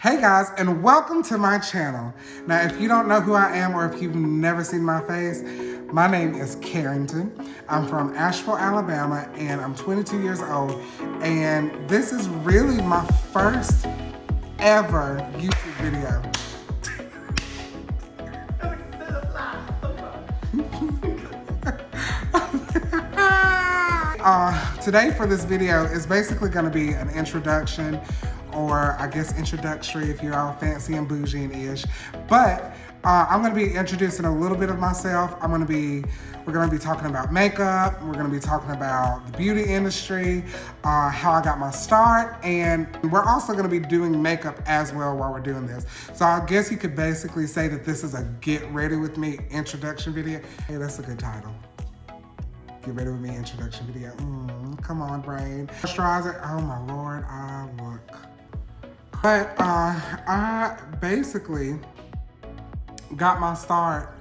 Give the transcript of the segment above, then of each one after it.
Hey guys, and welcome to my channel. Now, if you don't know who I am or if you've never seen my face, my name is Carrington. I'm from Asheville, Alabama, and I'm 22 years old. And this is really my first ever YouTube video. Today for this video is basically gonna be an introduction, or I guess introductory if you're all fancy and bougie and ish. But I'm gonna be introducing a little bit of myself. We're gonna be talking about makeup. We're gonna be talking about the beauty industry, how I got my start, and we're also gonna be doing makeup as well while we're doing this. So I guess you could basically say that this is a get ready with me introduction video. Hey, that's a good title. Get ready with me introduction video. Come on, brain. Moisturizer, oh my Lord, I look. But I basically got my start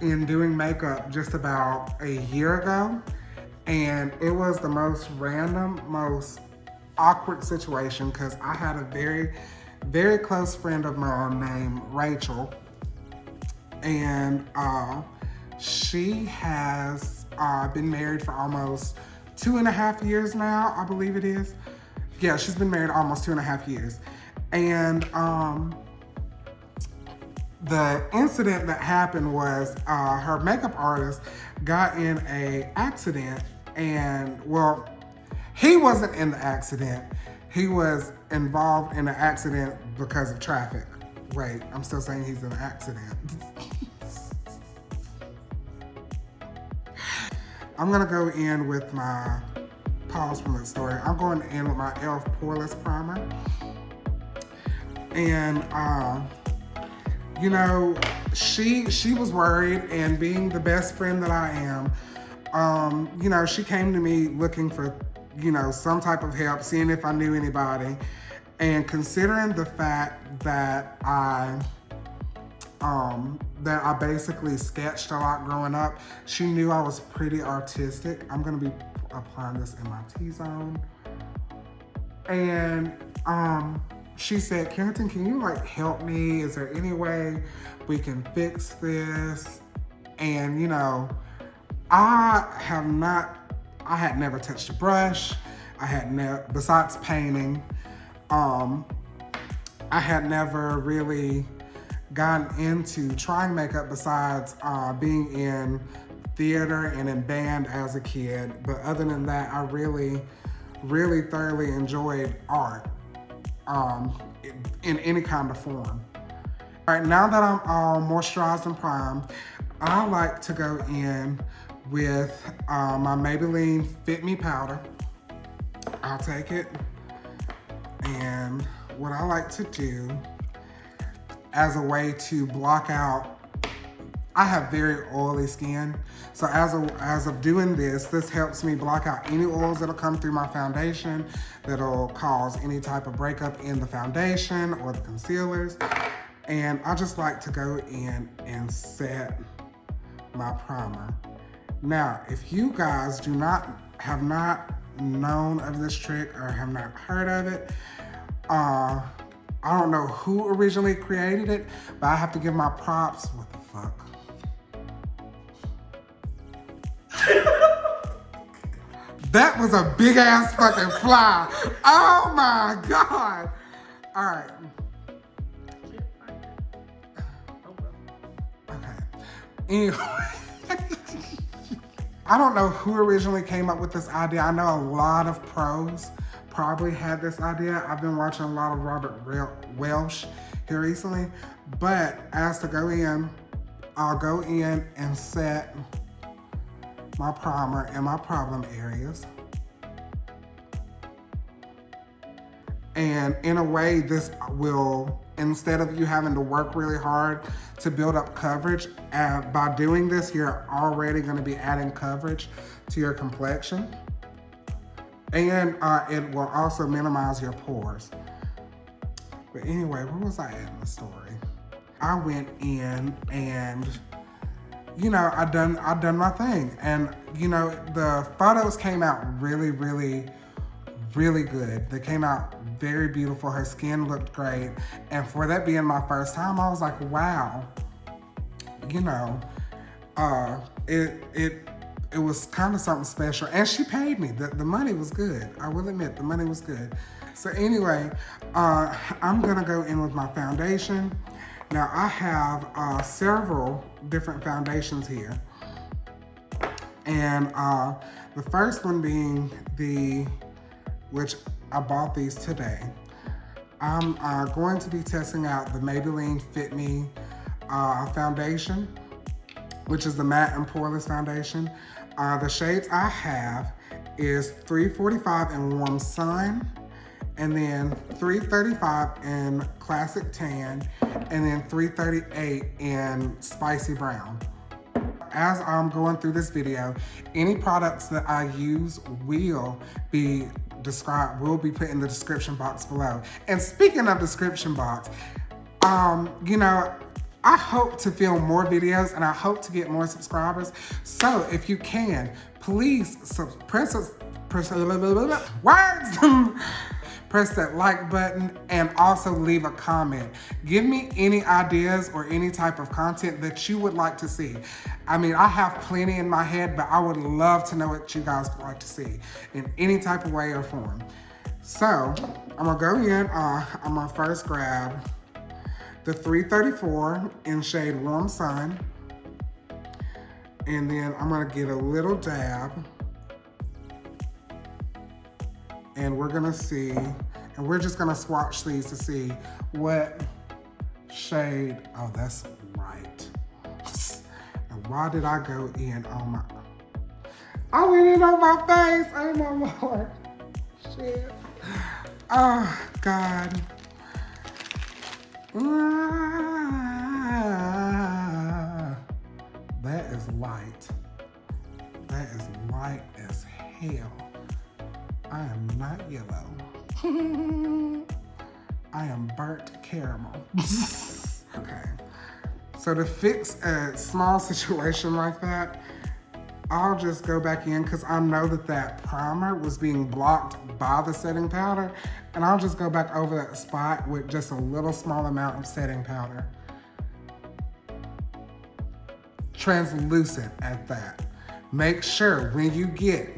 in doing makeup just about a year ago. And it was the most random, most awkward situation because I had a very, very close friend of mine named Rachel. And she has been married for almost 2.5 years now, I believe it is. Yeah, she's been married almost 2.5 years. And the incident that happened was her makeup artist got in an accident, and well, he wasn't in the accident. He was involved in the accident because of traffic. Wait, I'm still saying he's in an accident. I'm gonna go in with my pause from the story. I'm going in with my e.l.f. Poreless Primer. And you know, she was worried, and being the best friend that I am, you know, she came to me looking for, you know, some type of help, seeing if I knew anybody. And considering the fact that I basically sketched a lot growing up, she knew I was pretty artistic. I'm gonna be applying this in my T-zone. And she said, Carrington, can you like help me? Is there any way we can fix this? And you know, I had never touched a brush. I had never, besides painting, I had never really gotten into trying makeup besides being in theater and in band as a kid. But other than that, I really, really thoroughly enjoyed art in any kind of form. All right, now that I'm all moisturized and primed, I like to go in with my Maybelline Fit Me powder. I'll take it, and what I like to do as a way to block out, I have very oily skin. So as of doing this helps me block out any oils that'll come through my foundation, that'll cause any type of breakup in the foundation or the concealers. And I just like to go in and set my primer. Now, if you guys have not known of this trick or have not heard of it, I don't know who originally created it, but I have to give my props. What the fuck? That was a big ass fucking fly. Oh my God. All right. Okay. Anyway. I don't know who originally came up with this idea. I know a lot of pros probably had this idea. I've been watching a lot of Robert Welsh here recently. But as to go in, I'll go in and set my primer in my problem areas. And in a way, this will, instead of you having to work really hard to build up coverage, by doing this, you're already gonna be adding coverage to your complexion. And it will also minimize your pores. But anyway, where was I at in the story? I went in and, you know, I done my thing. And, you know, the photos came out really, really, really good. They came out very beautiful. Her skin looked great. And for that being my first time, I was like, wow, you know, it was kind of something special. And she paid me. The money was good. I will admit, the money was good. So anyway, I'm gonna go in with my foundation. Now I have several different foundations here. And the first one being which I bought these today. I'm going to be testing out the Maybelline Fit Me foundation, which is the matte and poreless foundation. The shades I have is 345 in Warm Sun, and then 335 in Classic Tan, and then 338 in Spicy Brown. As I'm going through this video, any products that I use will be put in the description box below. And speaking of description box, you know, I hope to film more videos and I hope to get more subscribers. So if you can, please press that like button and also leave a comment. Give me any ideas or any type of content that you would like to see. I mean, I have plenty in my head, but I would love to know what you guys would like to see in any type of way or form. So I'm gonna go in, I'm gonna first grab the 334 in shade Warm Sun. And then I'm gonna get a little dab. And we're gonna see, and we're just gonna swatch these to see what shade, oh, that's right. And why did I go in on my, I went in on my face, oh my Lord, shit. Oh, God. That is light. That is light as hell. I am not yellow. I am burnt caramel. Okay. So to fix a small situation like that, I'll just go back in because I know that primer was being blocked by the setting powder, and I'll just go back over that spot with just a little small amount of setting powder. Translucent at that. Make sure when you get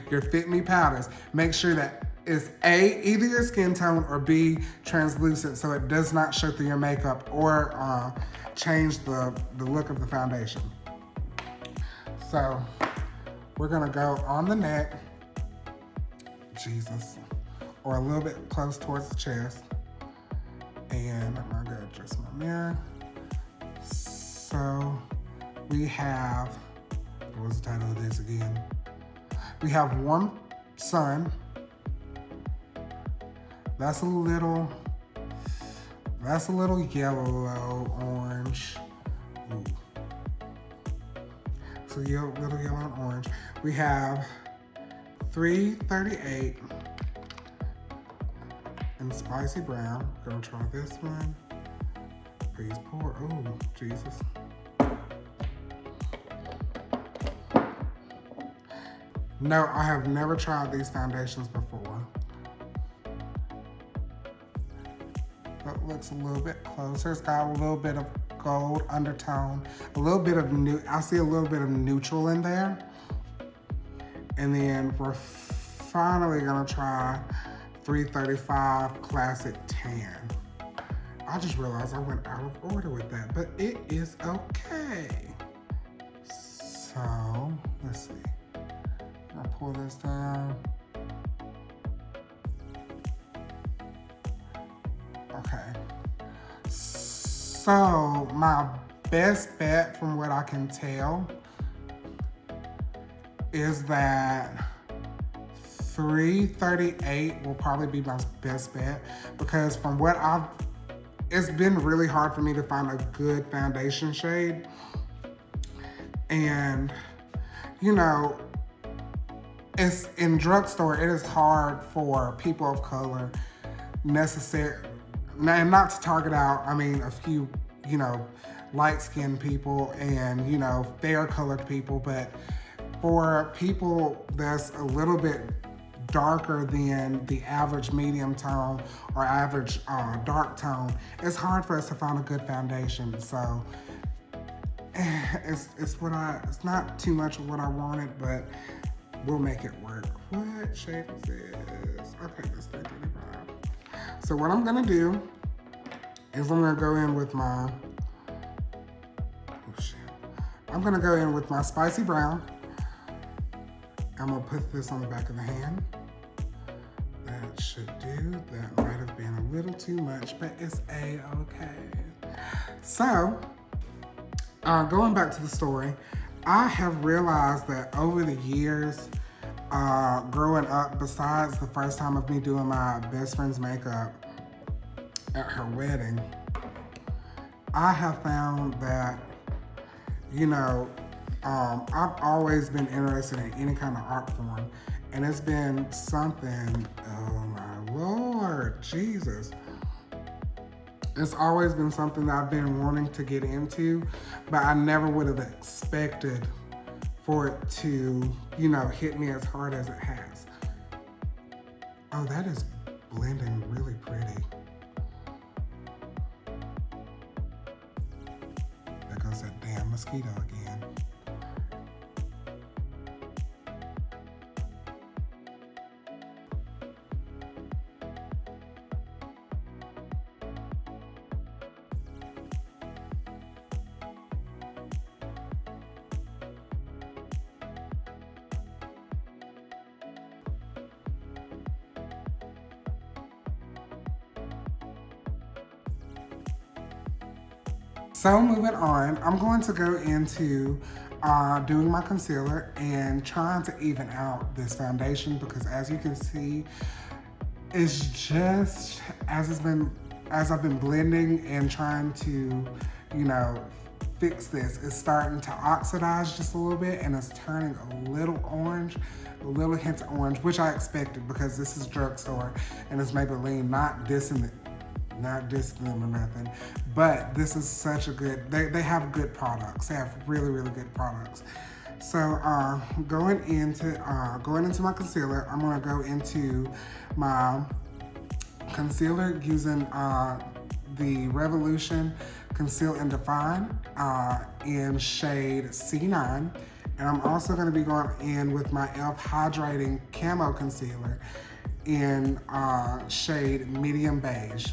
your Fit Me powders, make sure that it's A, either your skin tone, or B, translucent so it does not show through your makeup or change the look of the foundation. So we're gonna go on the neck, Jesus, or a little bit close towards the chest. And I'm gonna go adjust my mirror. So we have, what was the title of this again? We have Warm Sun. That's a little yellow orange. Ooh. So little yellow and orange. We have 338 in Spicy Brown. Gonna try this one. Please pour. Oh, Jesus. No, I have never tried these foundations before. That looks a little bit closer. It's got a little bit of gold undertone, a little bit of I see a little bit of neutral in there. And then we're finally gonna try 335 Classic Tan. I just realized I went out of order with that, but it is okay. So, let's see. I'll pull this down. Okay. So my best bet from what I can tell is that 338 will probably be my best bet, because from what it's been really hard for me to find a good foundation shade. And, you know, it's in drugstore, it is hard for people of color and not to target out, I mean, a few, you know, light-skinned people and, you know, fair-colored people, but for people that's a little bit darker than the average medium tone or average dark tone, it's hard for us to find a good foundation. So it's not too much of what I wanted, but we'll make it work. What shade is this? Okay, this is 335. So what I'm gonna do is I'm gonna go in with my, I'm gonna go in with my spicy brown. I'm gonna put this on the back of the hand. That should do. That might have been a little too much, but it's a-okay. So, going back to the story, I have realized that over the years, growing up, besides the first time of me doing my best friend's makeup at her wedding, I have found that, you know, I've always been interested in any kind of art form, and it's been something, oh my Lord, Jesus. It's always been something that I've been wanting to get into, but I never would have expected for it to, you know, hit me as hard as it has. Oh, that is blending really pretty. There goes that damn mosquito again. So moving on, I'm going to go into doing my concealer and trying to even out this foundation, because as you can see, it's just, as I've been blending and trying to, you know, fix this, it's starting to oxidize just a little bit, and it's turning a little orange, a little hint of orange, which I expected because this is drugstore and it's Maybelline, not dissing them or nothing, but this is such a good, they have good products. They have really, really good products. So going into my concealer, I'm gonna go into my concealer using the Revolution Conceal and Define in shade C9. And I'm also gonna be going in with my e.l.f. Hydrating Camo Concealer in shade Medium Beige.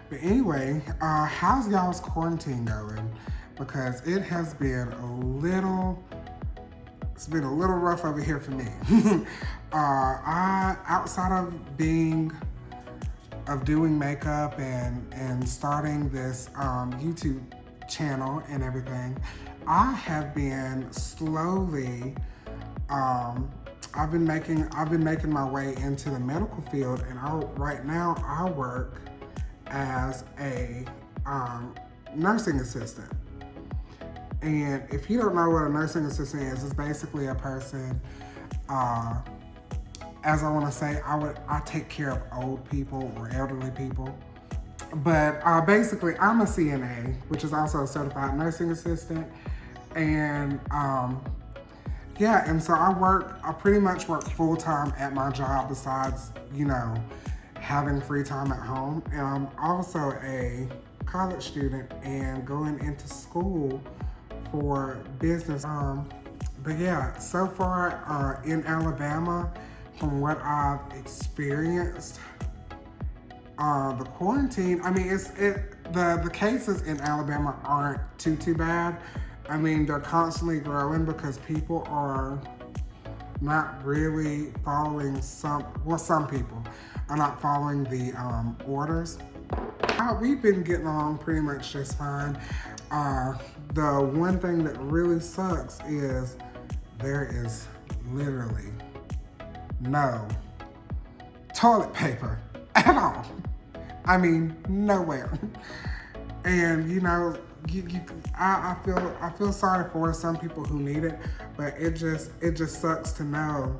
But anyway, how's y'all's quarantine going? Because it has been a little rough over here for me. Outside of doing makeup and starting this YouTube channel and everything, I have been slowly, I've been making my way into the medical field, and right now I work as a nursing assistant. And if you don't know what a nursing assistant is, it's basically a person, as I want to say, I take care of old people or elderly people. But basically, I'm a CNA, which is also a certified nursing assistant. And yeah, and so I pretty much work full time at my job, besides, you know, having free time at home. And I'm also a college student and going into school for business. But yeah, so far in Alabama, from what I've experienced, the quarantine, I mean, the cases in Alabama aren't too bad. I mean, they're constantly growing because people are not really following some people are not following the orders. We've been getting along pretty much just fine. The one thing that really sucks is there is literally no toilet paper at all. I mean, nowhere. And you know, I feel sorry for some people who need it, but it just sucks to know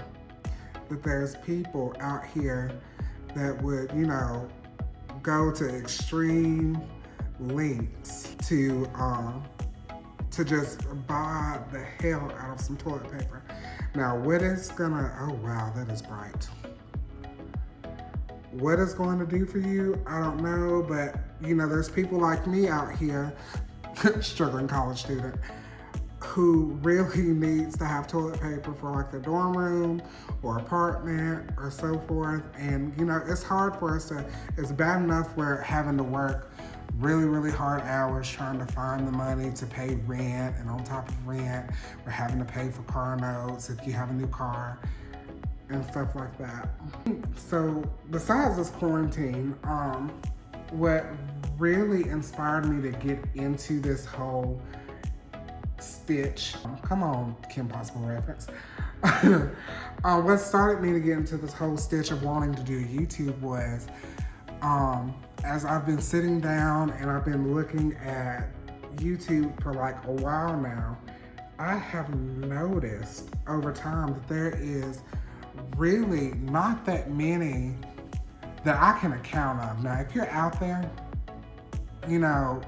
that there's people out here that would, you know, go to extreme lengths to just buy the hell out of some toilet paper. Now, what is gonna, oh wow, that is bright. what it's going to do for you, I don't know, but you know, there's people like me out here, struggling college student, who really needs to have toilet paper for like their dorm room or apartment or so forth. And you know, it's hard for us to, it's bad enough we're having to work really, really hard hours trying to find the money to pay rent, and on top of rent, we're having to pay for car notes if you have a new car and stuff like that. So besides this quarantine, what really inspired me to get into this whole stitch, come on, Kim Possible reference. What started me to get into this whole stitch of wanting to do YouTube was, as I've been sitting down and I've been looking at YouTube for like a while now, I have noticed over time that there is really not that many that I can account of. Now, if you're out there, you know,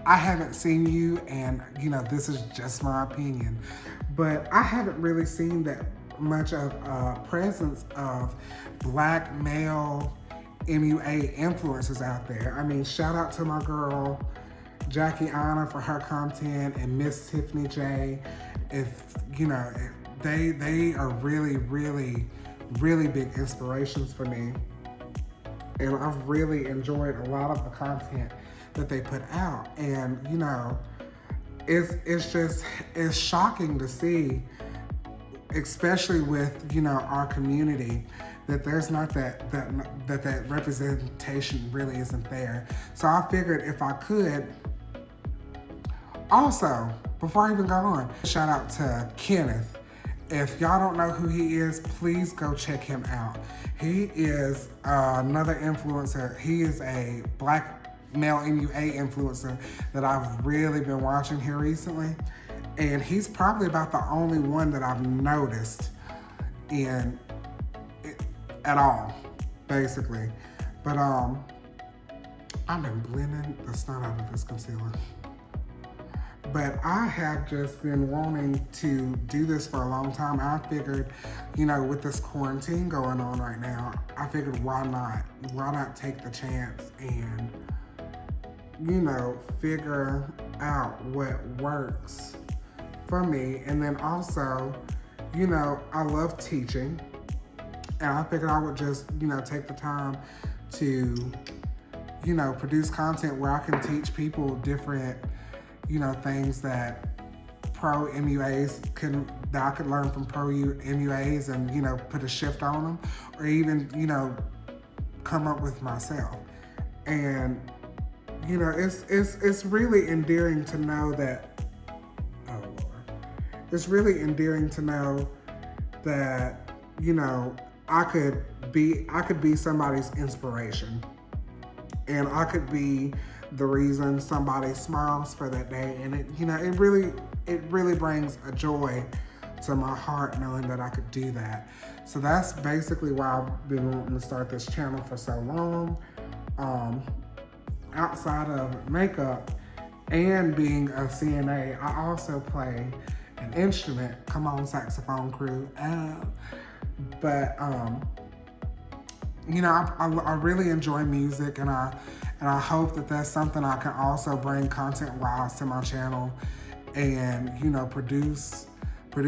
I haven't seen you, and you know, this is just my opinion, but I haven't really seen that much of a presence of Black male MUA influencers out there. I mean, shout out to my girl Jackie Anna for her content, and Miss Tiffany J. If you know, they are really, really, really big inspirations for me, and I've really enjoyed a lot of the content that they put out. And you know, it's shocking to see, especially with, you know, our community, that there's not that representation really isn't there. So I figured if I could, also, before I even go on, shout out to Kenneth. If y'all don't know who he is, please go check him out. He is another influencer. He is a Black male MUA influencer that I've really been watching here recently. And he's probably about the only one that I've noticed in at all, basically. But I've been blending the snot out of this concealer. But I have just been wanting to do this for a long time. I figured, you know, with this quarantine going on right now, I figured why not take the chance and, you know, figure out what works for me. And then also, you know, I love teaching, and I figured I would just, you know, take the time to, you know, produce content where I can teach people different, you know, things that pro MUAs that I could learn from pro MUAs, and, you know, put a shift on them, or even, you know, come up with myself. And, you know, it's really endearing to know that, oh Lord, it's really endearing to know that, you know, I could be somebody's inspiration, and I could be the reason somebody smiles for that day. And it, you know, it really brings a joy to my heart knowing that I could do that. So that's basically why I've been wanting to start this channel for so long. Outside of makeup and being a CNA, I also play an instrument. Come on, saxophone crew. But you know, I really enjoy music, and I hope that that's something I can also bring content-wise to my channel, and, you know, produce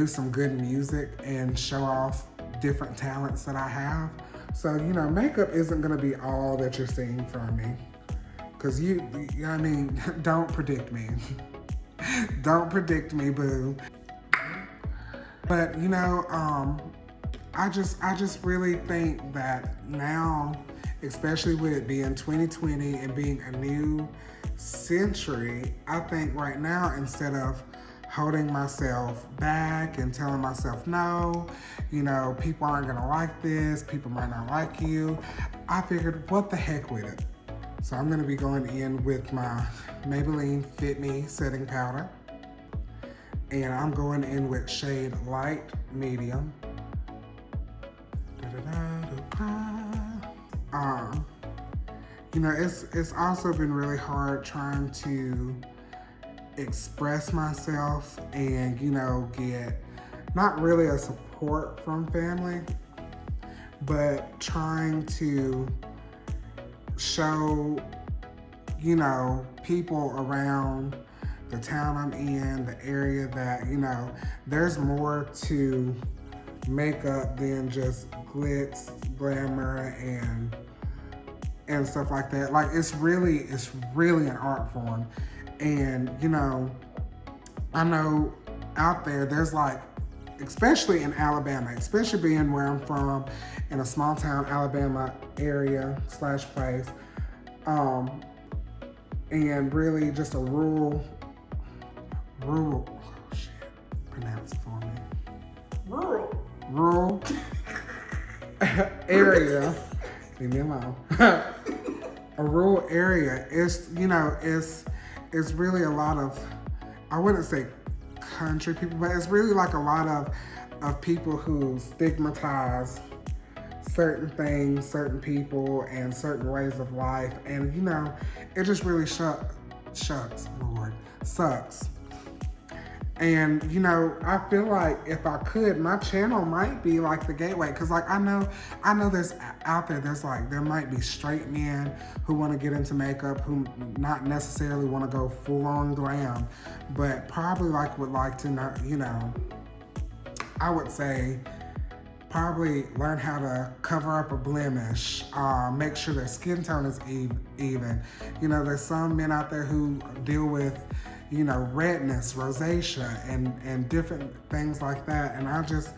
some good music and show off different talents that I have. So, you know, makeup isn't gonna be all that you're seeing from me, because I mean, don't predict me. Don't predict me, boo. But, you know, I just really think that now, especially with it being 2020 and being a new century, I think right now, instead of holding myself back and telling myself, no, you know, people aren't gonna like this, people might not like you, I figured, what the heck with it. So I'm gonna be going in with my Maybelline Fit Me setting powder, and I'm going in with shade Light Medium. You know, it's also been really hard trying to express myself and, you know, get not really a support from family, but trying to show, you know, people around the town I'm in, the area that, you know, there's more to makeup than just glitz, glamour, and stuff like that. Like, it's really an art form. And, you know, I know out there's like, especially in Alabama, especially being where I'm from, in a small town Alabama area / place, and really just a rural, oh shit, pronounce it for me. Rural area, leave me alone. A rural area is, you know, it's really a lot of, I wouldn't say country people, but it's really like a lot of people who stigmatize certain things, certain people, and certain ways of life. And, you know, it just really sucks. And, you know, I feel like if I could, my channel might be like the gateway. Cause like, I know there's out there might be straight men who want to get into makeup, who not necessarily want to go full on glam, but probably like would like to know, you know, I would say probably learn how to cover up a blemish, make sure their skin tone is even. You know, there's some men out there who deal with, you know, redness, rosacea, and different things like that. And I just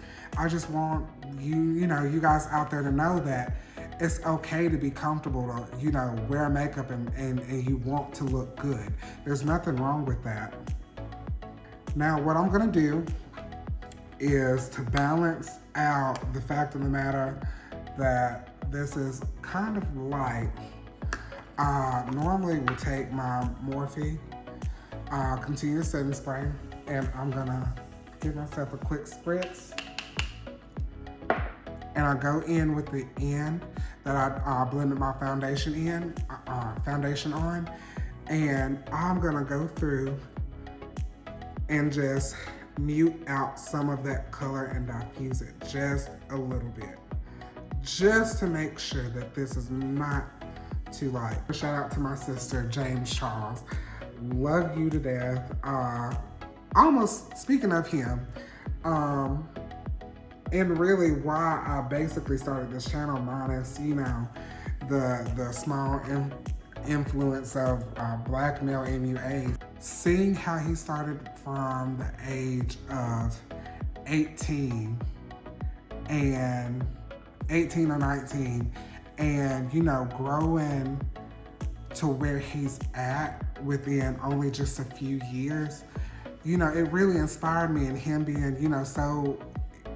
want you know, you guys out there to know that it's okay to be comfortable to, you know, wear makeup and you want to look good. There's nothing wrong with that. Now, what I'm gonna do is to balance out the fact of the matter that this is kind of light. Normally we'll take my Morphe continuous setting spray, and I'm gonna give myself a quick spritz. And I go in with the end that I blended my foundation on, and I'm gonna go through and just mute out some of that color and diffuse it just a little bit, just to make sure that this is not too light. Shout out to my sister, James Charles. Love you to death. Almost speaking of him, and really why I basically started this channel, minus, you know, the small influence of black male MUA. Seeing how he started from the age of 18 or 19, and, you know, growing to where he's at within only just a few years, you know, it really inspired me. And him being, you know, so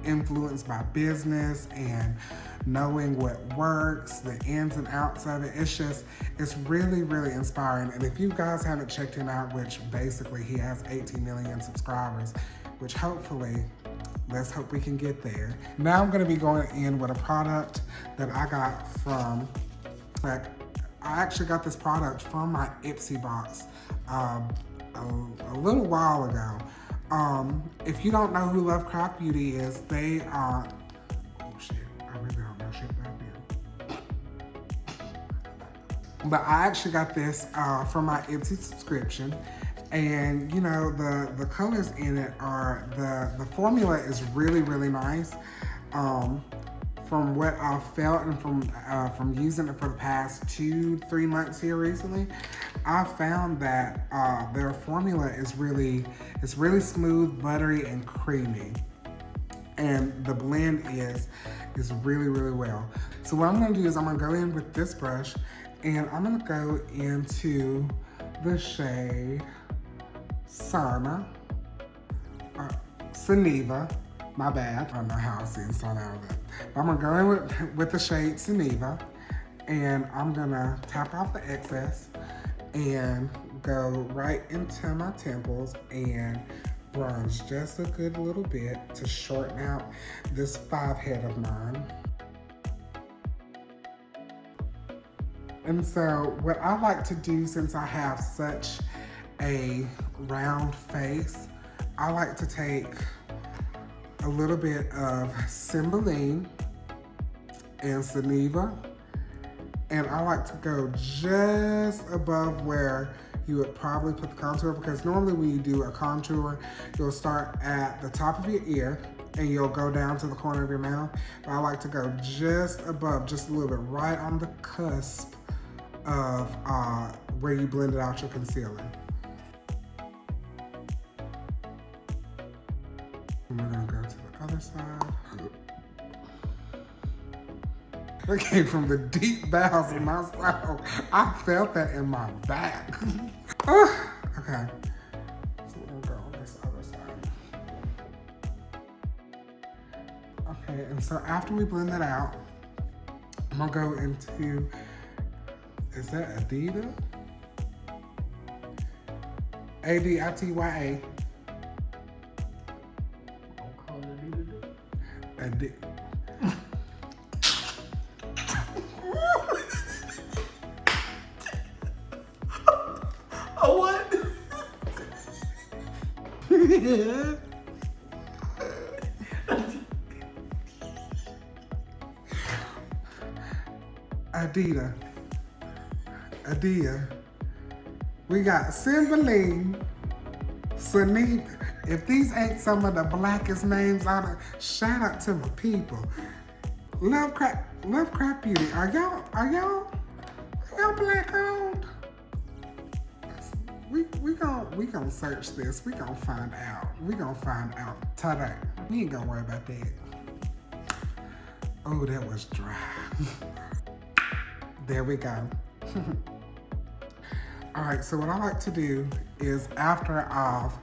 influenced by business and knowing what works, the ins and outs of it, it's really, really inspiring. And if you guys haven't checked him out, which basically he has 18 million subscribers, which hopefully, let's hope we can get there. Now I'm gonna be going in with a product that I got from, like, I actually got this product from my Ipsy box a little while ago. If you don't know who Love Craft Beauty is, they are, oh shit, I really don't know shit about them. But I actually got this from my Ipsy subscription. And, you know, the colors in it are, the formula is really, really nice. From what I've felt and from using it for the past 2-3 months here recently, I found that their formula is really smooth, buttery, and creamy. And the blend is really, really well. So what I'm gonna do is I'm gonna go in with this brush, and I'm gonna go into the shade Suniva. My bad. I don't know how I see the sun out of it. But I'm gonna go in with the shade Suniva, and I'm gonna tap off the excess and go right into my temples and bronze just a good little bit to shorten out this 5 head of mine. And so what I like to do, since I have such a round face, I like to take a little bit of Cymbeline and Suniva And I like to go just above where you would probably put the contour, because normally when you do a contour, you'll start at the top of your ear and you'll go down to the corner of your mouth. But I like to go just above, just a little bit, right on the cusp of where you blended out your concealer. And we're gonna go to the other side. That came from the deep bowels of my soul. I felt that in my back. Okay, so we're gonna go on this other side. Okay, and so after we blend that out, I'm gonna go into, is that Adida? A-D-I-T-Y-A. I'll call it Adida. Oh, what? Adida. Adia. We got Cymbeline, Sunita. If these ain't some of the blackest names on it, shout out to my people. Lovecraft Beauty. Are y'all black owned? We gonna search this. We gonna find out. We gonna find out today. We ain't gonna worry about that. Oh, that was dry. There we go. All right, so what I like to do is after I've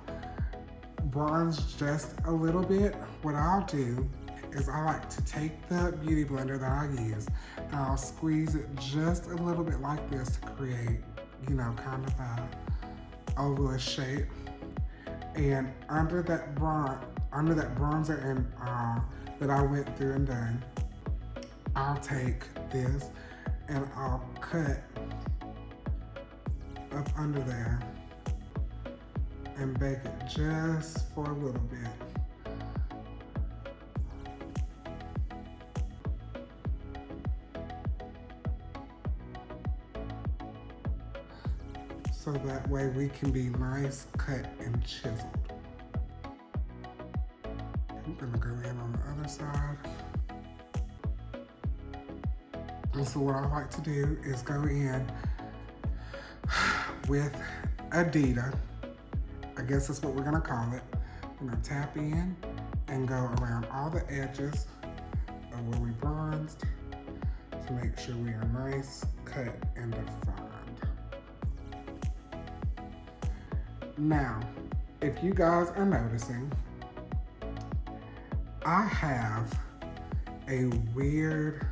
bronzed just a little bit, what I'll do is I like to take the beauty blender that I use and I'll squeeze it just a little bit like this to create, you know, kind of a oval shape. And under that bronzer and that I went through and done, I'll take this and I'll cut up under there and bake it just for a little bit. So that way we can be nice, cut, and chiseled. I'm gonna go in on the other side. And so what I like to do is go in with Adida. I guess that's what we're gonna call it. I'm gonna tap in and go around all the edges of where we bronzed to make sure we are nice, cut, and defined. Now, if you guys are noticing, I have a weird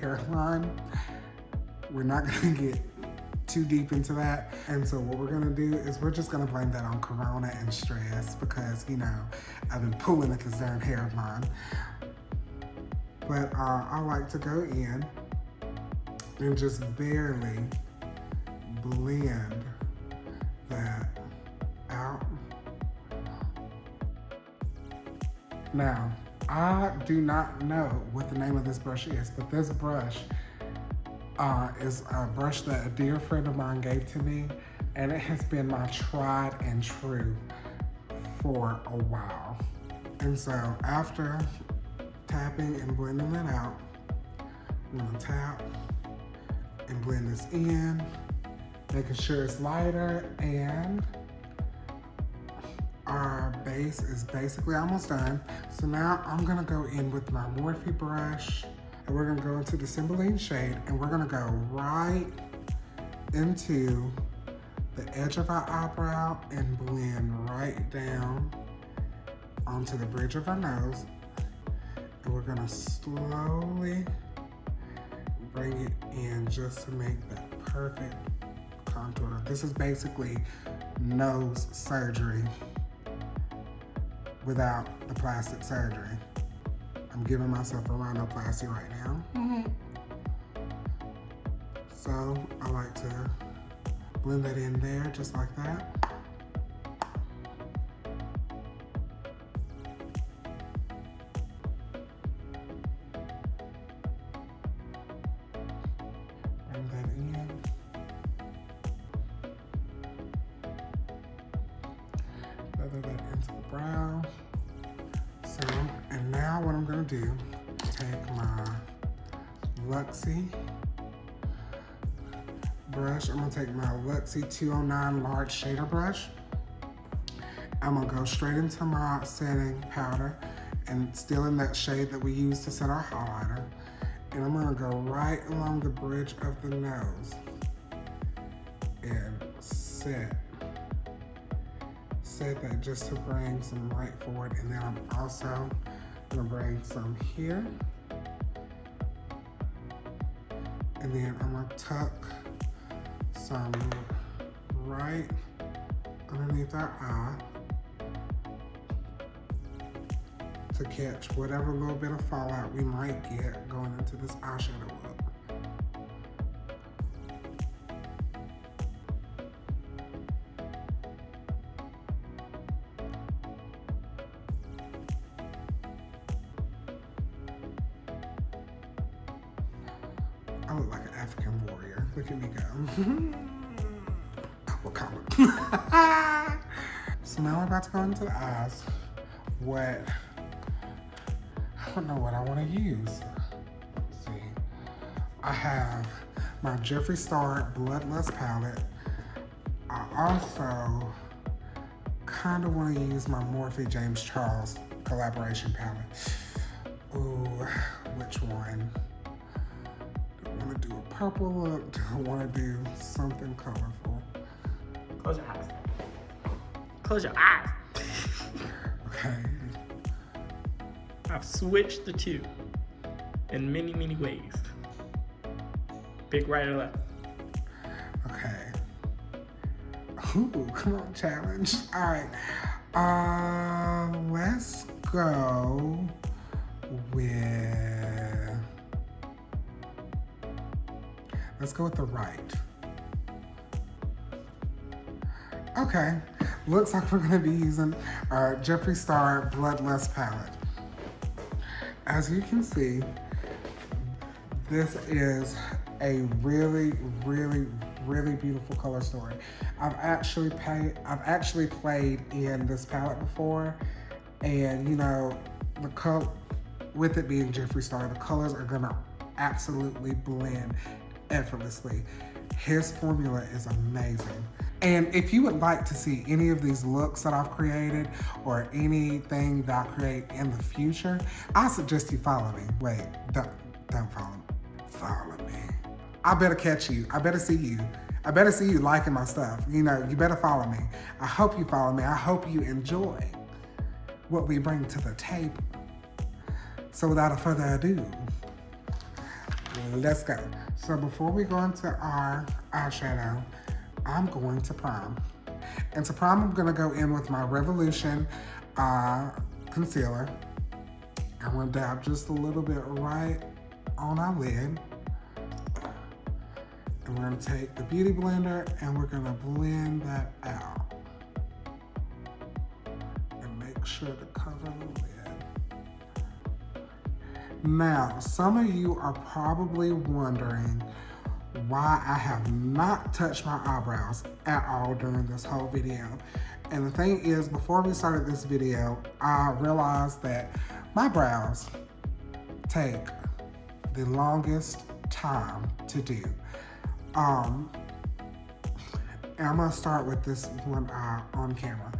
hairline. We're not gonna get too deep into that. And so what we're gonna do is we're just gonna blame that on Corona and stress because, you know, I've been pulling a concerned hair of mine. But I like to go in and just barely blend that out. Now, I do not know what the name of this brush is, but this brush is a brush that a dear friend of mine gave to me, and it has been my tried and true for a while. And so after tapping and blending it out, I'm gonna tap and blend this in, making sure it's lighter, and our base is basically almost done. So now I'm gonna go in with my Morphe brush, and we're gonna go into the Cymbeline shade, and we're gonna go right into the edge of our eyebrow and blend right down onto the bridge of our nose. And we're gonna slowly bring it in just to make that perfect contour. This is basically nose surgery without the plastic surgery. I'm giving myself a rhinoplasty right now. So I like to blend that in there just like that. into the brow. So, and now what I'm gonna do, take my Luxie brush. I'm gonna take my Luxie 209 large shader brush. I'm gonna go straight into my setting powder and still in that shade that we used to set our highlighter. And I'm gonna go right along the bridge of the nose and set that just to bring some light forward. And then I'm also gonna bring some here. And then I'm gonna tuck some right underneath our eye to catch whatever little bit of fallout we might get going into this eyeshadow look. I look like an African warrior. Look at me go. What color? So now we're about to go into the eyes. I don't know what I want to use. Let's see. I have my Jeffree Star Bloodlust palette. I also kind of want to use my Morphe James Charles collaboration palette. Ooh, which one? Do I want to do a purple look? Do I want to do something colorful? Close your eyes. Close your eyes. Okay. I've switched the two in many, many ways. Pick right or left. Okay. Ooh, come on, challenge. All right. Let's go with. Let's go with the right. Okay. Looks like we're gonna be using our Jeffree Star Bloodlust palette. As you can see, this is a really, really, really beautiful color story. I've actually played in this palette before, and you know, with it being Jeffree Star, the colors are gonna absolutely blend effortlessly. His formula is amazing. And if you would like to see any of these looks that I've created or anything that I create in the future, I suggest you follow me. Wait, don't follow me. Follow me. I better catch you. I better see you. I better see you liking my stuff. You know, you better follow me. I hope you follow me. I hope you enjoy what we bring to the table. So without further ado, let's go. So before we go into our eyeshadow, I'm going to prime. And to prime, I'm gonna go in with my Revolution concealer. I'm gonna dab just a little bit right on our lid. And we're gonna take the Beauty Blender and we're gonna blend that out. And make sure to cover the lid. Now, some of you are probably wondering why I have not touched my eyebrows at all during this whole video. And the thing is, before we started this video, I realized that my brows take the longest time to do. And I'm gonna start with this one eye on camera.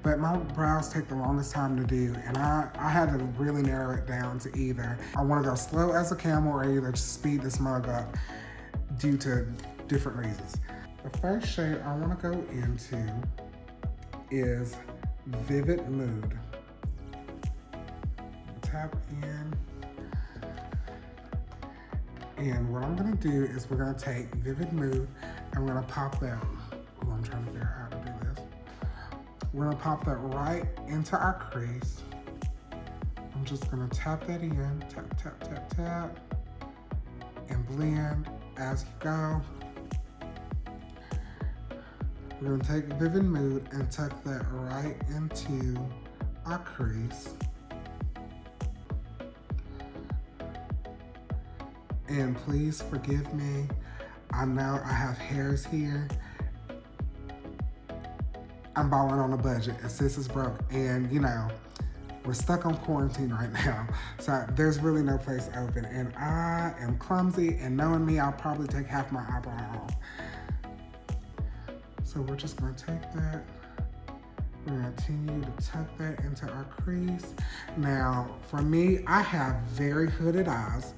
But my brows take the longest time to do, and I had to really narrow it down to either I wanna go slow as a camel or either just speed this mug up due to different reasons. The first shade I want to go into is Vivid Mood. Tap in. And what I'm going to do is we're going to take Vivid Mood and we're going to pop that. Oh, I'm trying to figure out how to do this. We're going to pop that right into our crease. I'm just going to tap that in. Tap, tap, tap, tap. And blend as you go. We're gonna take Vivid Mood and tuck that right into our crease. And please forgive me. I know I have hairs here I'm balling on a budget and sis is broke. And you know, we're stuck on quarantine right now. So there's really no place open. And I am clumsy, and knowing me, I'll probably take half my eyebrow off. So we're just gonna take that. We're gonna continue to tuck that into our crease. Now, for me, I have very hooded eyes.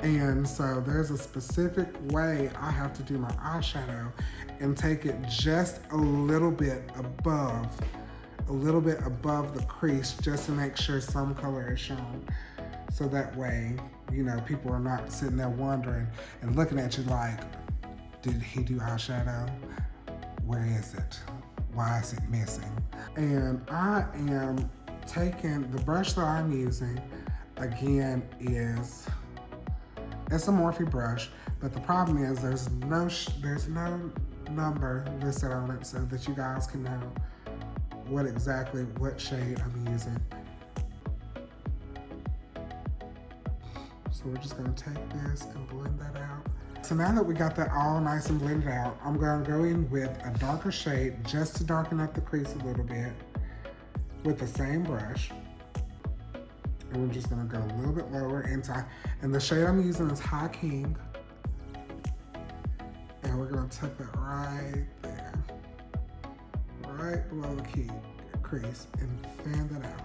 And so there's a specific way I have to do my eyeshadow and take it just a little bit above the crease, just to make sure some color is shown. So that way, you know, people are not sitting there wondering and looking at you like, did he do eyeshadow? Where is it? Why is it missing? And I am taking, the brush that I'm using, again, it's a Morphe brush, but the problem is there's no number listed on it so that you guys can know what shade I'm using. So we're just gonna take this and blend that out. So now that we got that all nice and blended out, I'm gonna go in with a darker shade just to darken up the crease a little bit with the same brush. And we're just gonna go a little bit lower into, and the shade I'm using is High King. And we're gonna tuck that right there, right below the crease, and fan that out.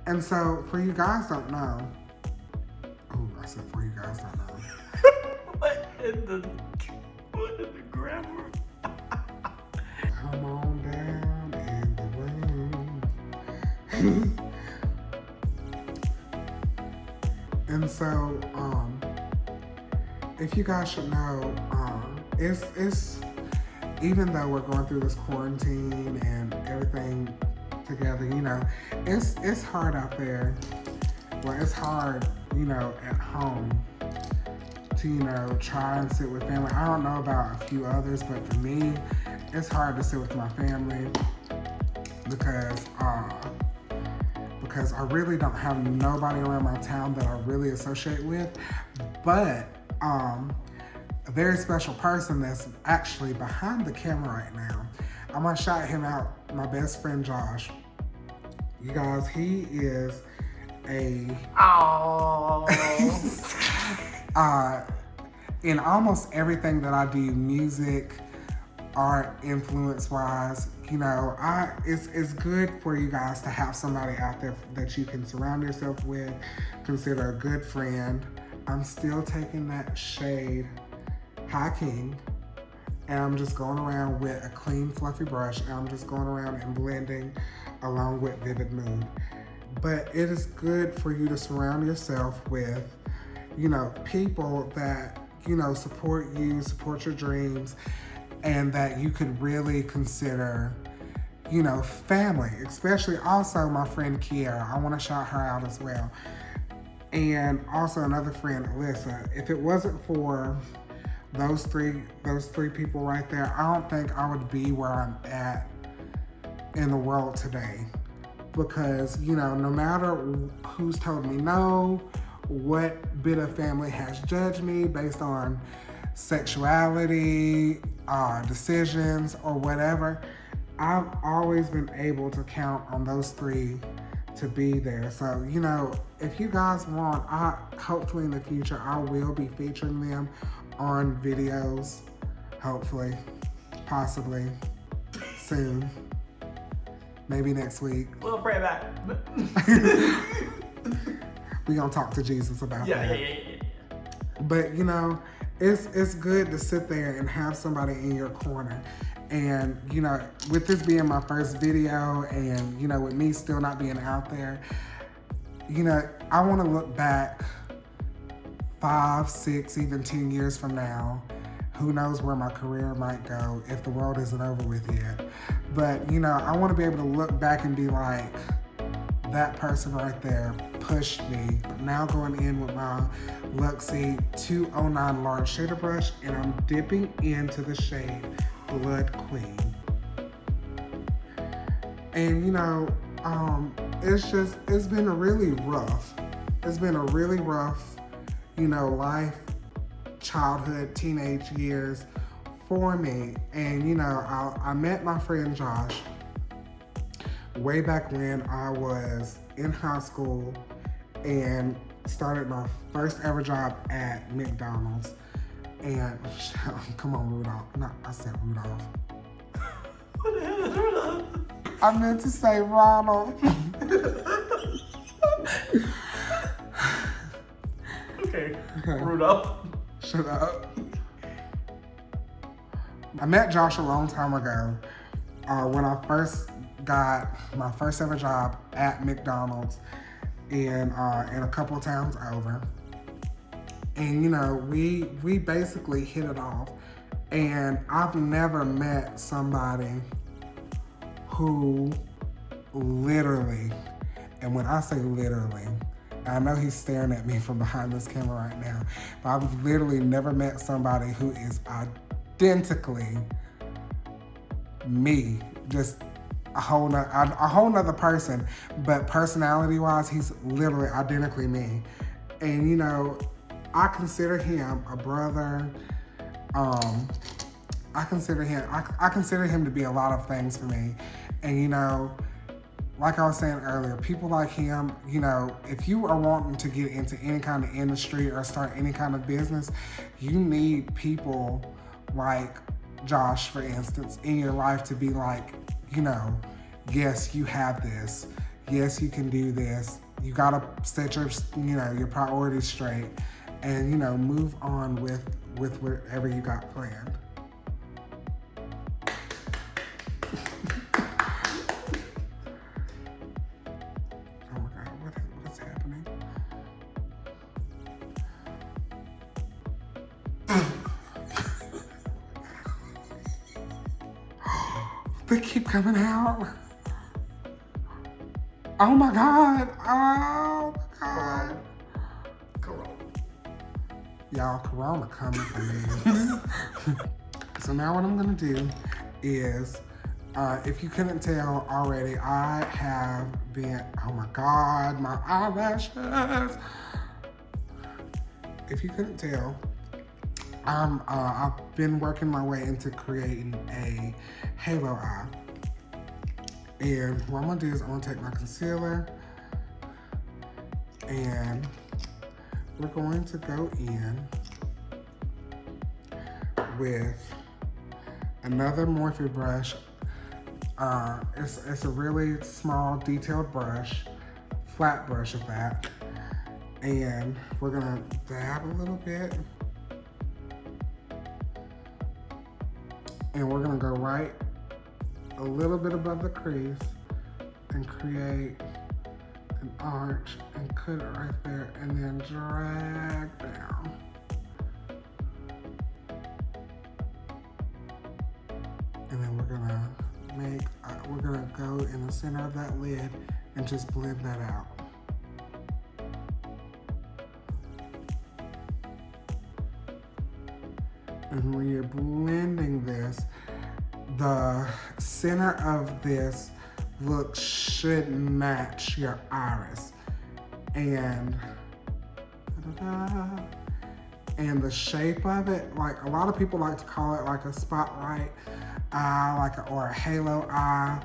And so, for you guys don't know, oh, I said for you guys don't know. What in the grammar? Come on down in the room. And so, if you guys should know, it's even though we're going through this quarantine and everything together, you know, it's hard out there. Well, it's hard, you know, at home to, you know, try and sit with family. I don't know about a few others, but for me, it's hard to sit with my family because I really don't have nobody around my town that I really associate with. But a very special person that's actually behind the camera right now. I'm gonna shout him out, my best friend Josh. You guys, he is in almost everything that I do, music, art, influence-wise, you know, it's good for you guys to have somebody out there that you can surround yourself with, consider a good friend. I'm still taking that shade High King, and I'm just going around with a clean, fluffy brush, and I'm just going around and blending along with Vivid Mood. But it is good for you to surround yourself with, you know, people that, you know, support you, support your dreams, and that you could really consider, you know, family. Especially also my friend Kiara. I want to shout her out as well. And also another friend, Alyssa. If it wasn't for those three people right there, I don't think I would be where I'm at in the world today. Because, you know, no matter who's told me no, what bit of family has judged me based on sexuality, decisions, or whatever, I've always been able to count on those three to be there. So, you know, if you guys want, hopefully in the future, I will be featuring them on videos, hopefully, possibly, soon, maybe next week. We'll pray back. We gonna talk to Jesus about that. Yeah. But you know, it's good to sit there and have somebody in your corner. And you know, with this being my first video, and you know, with me still not being out there, you know, I want to look back 5, 6, even 10 years from now. Who knows where my career might go if the world isn't over with yet. But you know, I want to be able to look back and be like, that person right there pushed me. Now going in with my Luxie 209 large shader brush, and I'm dipping into the shade Blood Queen. And you know, it's been a really rough, you know, life childhood, teenage years for me. And you know, I met my friend Josh way back when I was in high school and started my first ever job at McDonald's. And come on, Rudolph. No, I said Rudolph. What the hell is Rudolph? I meant to say Ronald. Okay, Rudolph. Shut up. I met Josh a long time ago when I first got my first ever job at McDonald's in a couple of towns over. And you know, we basically hit it off. And I've never met somebody who literally, and when I say literally, I know he's staring at me from behind this camera right now, but I've literally never met somebody who is identically me, just a whole nother person, but personality-wise, he's literally identically me. And you know, I consider him a brother. I consider him to be a lot of things for me. And you know, like I was saying earlier, people like him, you know, if you are wanting to get into any kind of industry or start any kind of business, you need people like Josh, for instance, in your life to be like, you know, yes, you have this. Yes, you can do this. You gotta set your, you know, your priorities straight and, you know, move on with whatever you got planned. They keep coming out. Oh my God. Oh my God. Corona. Y'all, Corona coming for me. So now what I'm gonna do is, if you couldn't tell already, I have been, oh my God, my eyelashes. If you couldn't tell, I've been working my way into creating a halo eye. And what I'm gonna do is I'm gonna take my concealer and we're going to go in with another Morphe brush. It's a really small detailed brush, flat brush at that. And we're gonna dab a little bit. And we're gonna go right a little bit above the crease and create an arch and cut it right there and then drag down. And then we're gonna go in the center of that lid and just blend that out. And when you're blending this, the center of this look should match your iris. And the shape of it, like a lot of people like to call it like a spotlight eye, or a halo eye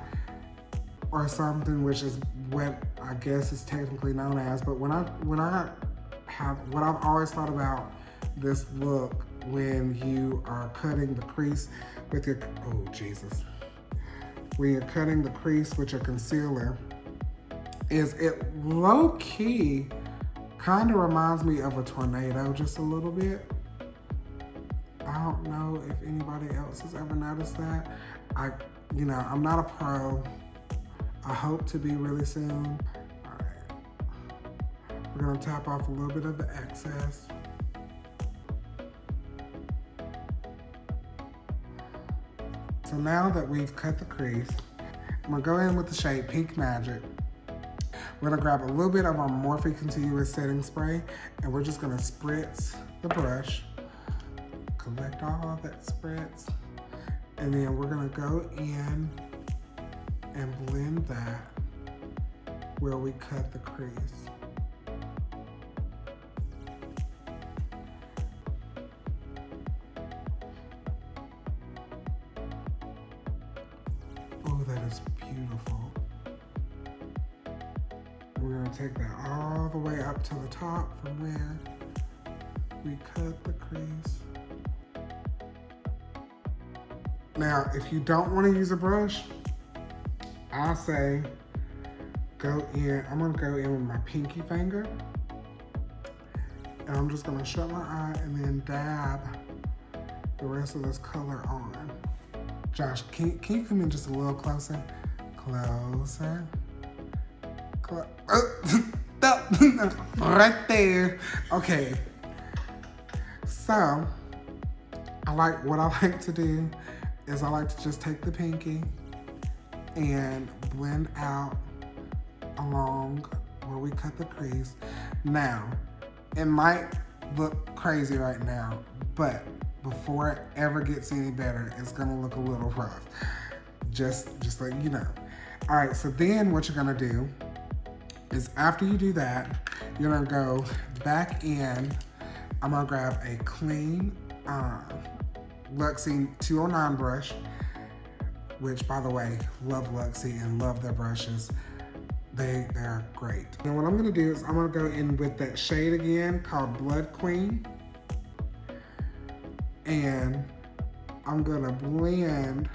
or something, which is what I guess is technically known as. But what I've always thought about this look when you are cutting the crease with your, oh Jesus. When you're cutting the crease with your concealer, is it low-key kind of reminds me of a tornado just a little bit. I don't know if anybody else has ever noticed that. I'm not a pro. I hope to be really soon. All right. We're gonna tap off a little bit of the excess. So now that we've cut the crease, I'm gonna go in with the shade Pink Magic. We're gonna grab a little bit of our Morphe Continuous Setting Spray and we're just gonna spritz the brush, collect all that spritz, and then we're gonna go in and blend that where we cut the crease. beautiful. We're gonna take that all the way up to the top from where we cut the crease. Now, if you don't want to use a brush, I'll say go in. I'm gonna go in with my pinky finger, and I'm just gonna shut my eye and then dab the rest of this color on. Josh, can you come in just a little closer? Closer. Right there. Okay. So, what I like to do is I like to just take the pinky and blend out along where we cut the crease. Now, it might look crazy right now, but before it ever gets any better, it's gonna look a little rough. Just so you know. All right, so then what you're gonna do is after you do that, you're gonna go back in. I'm gonna grab a clean Luxie 209 brush, which by the way, love Luxie and love their brushes. They're great. And what I'm gonna do is I'm gonna go in with that shade again called Blood Queen. And I'm gonna blend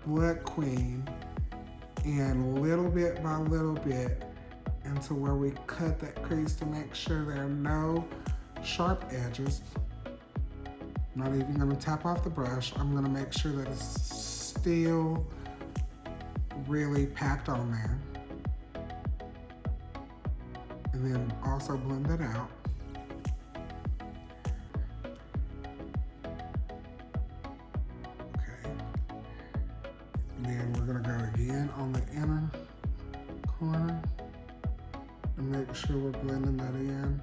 Blood Queen in little bit by little bit into where we cut that crease to make sure there are no sharp edges. I'm not even gonna tap off the brush. I'm gonna make sure that it's still really packed on there. And then also blend it out. Okay. And then we're gonna go again on the inner corner and make sure we're blending that in.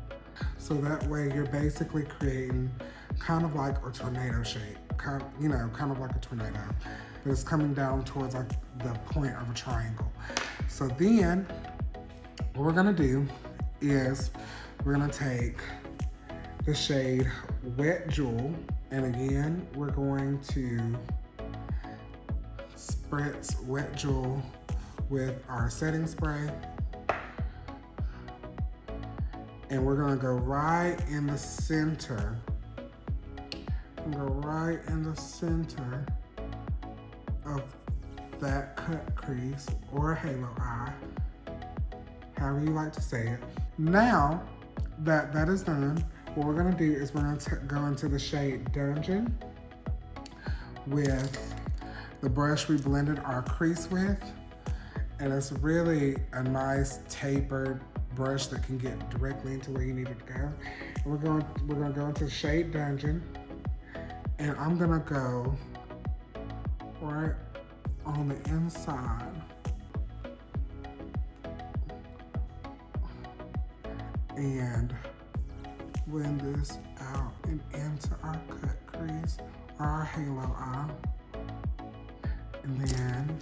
So that way you're basically creating kind of like a tornado shape, kind of like a tornado, but it's coming down towards like the point of a triangle. So then what we're gonna do is we're gonna take the shade Wet Jewel, and again, we're going to spritz Wet Jewel with our setting spray. And we're gonna go right in the center. Go right in the center of that cut crease or halo eye, however you like to say it. Now that that is done, what we're gonna do is we're gonna go into the shade Dungeon with the brush we blended our crease with. And it's really a nice tapered brush that can get directly into where you need it to go. And we're gonna go into the shade Dungeon, and I'm gonna go right on the inside and blend this out and into our cut crease or our halo eye. And then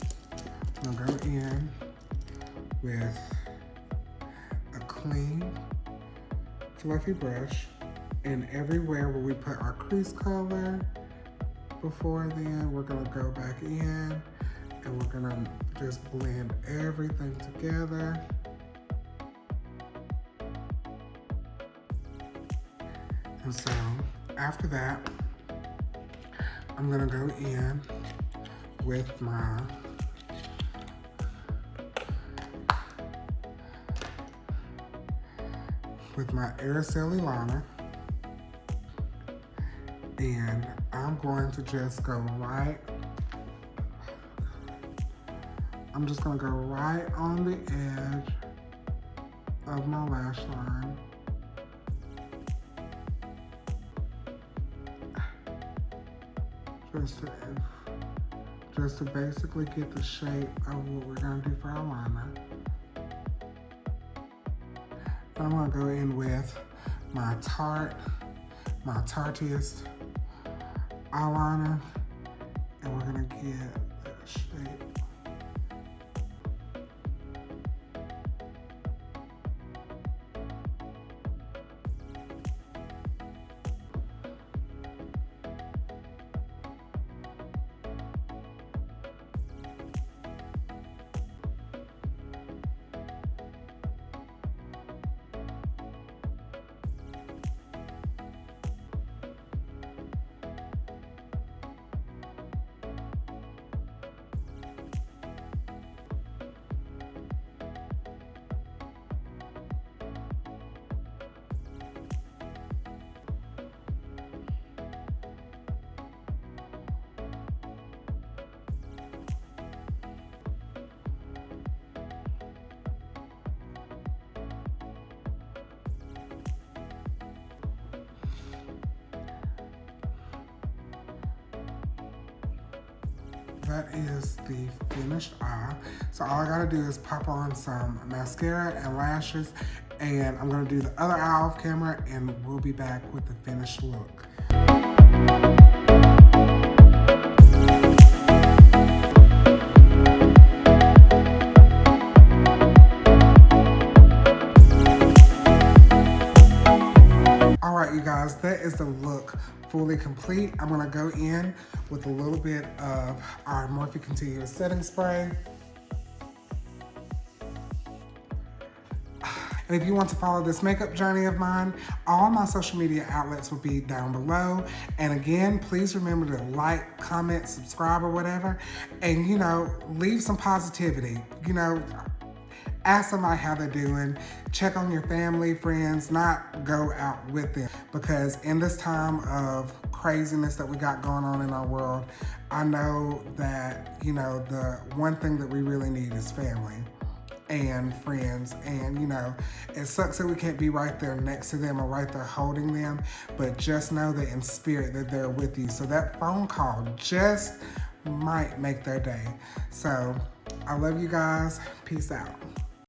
I'm gonna go in with a clean, fluffy brush, and everywhere where we put our crease color before then, we're gonna go back in and we're gonna just blend everything together. And so after that, I'm gonna go in with my Aerosol liner, and I'm going to just go right, I'm just gonna go right on the edge of my lash line. Just to basically get the shape of what we're gonna do for our liner. I'm gonna go in with my Tarteist eyeliner, and we're gonna get that shape. that is the finished eye. So all I gotta do is pop on some mascara and lashes, and I'm gonna do the other eye off camera, and we'll be back with the finished look. All right, you guys, that is the look fully complete. I'm gonna go in with a little bit of our Morphe Continuous Setting Spray. And if you want to follow this makeup journey of mine, all my social media outlets will be down below. And again, please remember to like, comment, subscribe, or whatever. And, you know, leave some positivity. You know, ask somebody how they're doing. Check on your family, friends, not go out with them. Because in this time of craziness that we got going on in our world, I know that, you know, the one thing that we really need is family and friends. And, you know, it sucks that we can't be right there next to them or right there holding them, but just know that in spirit that they're with you. So that phone call just might make their day. So I love you guys. Peace out.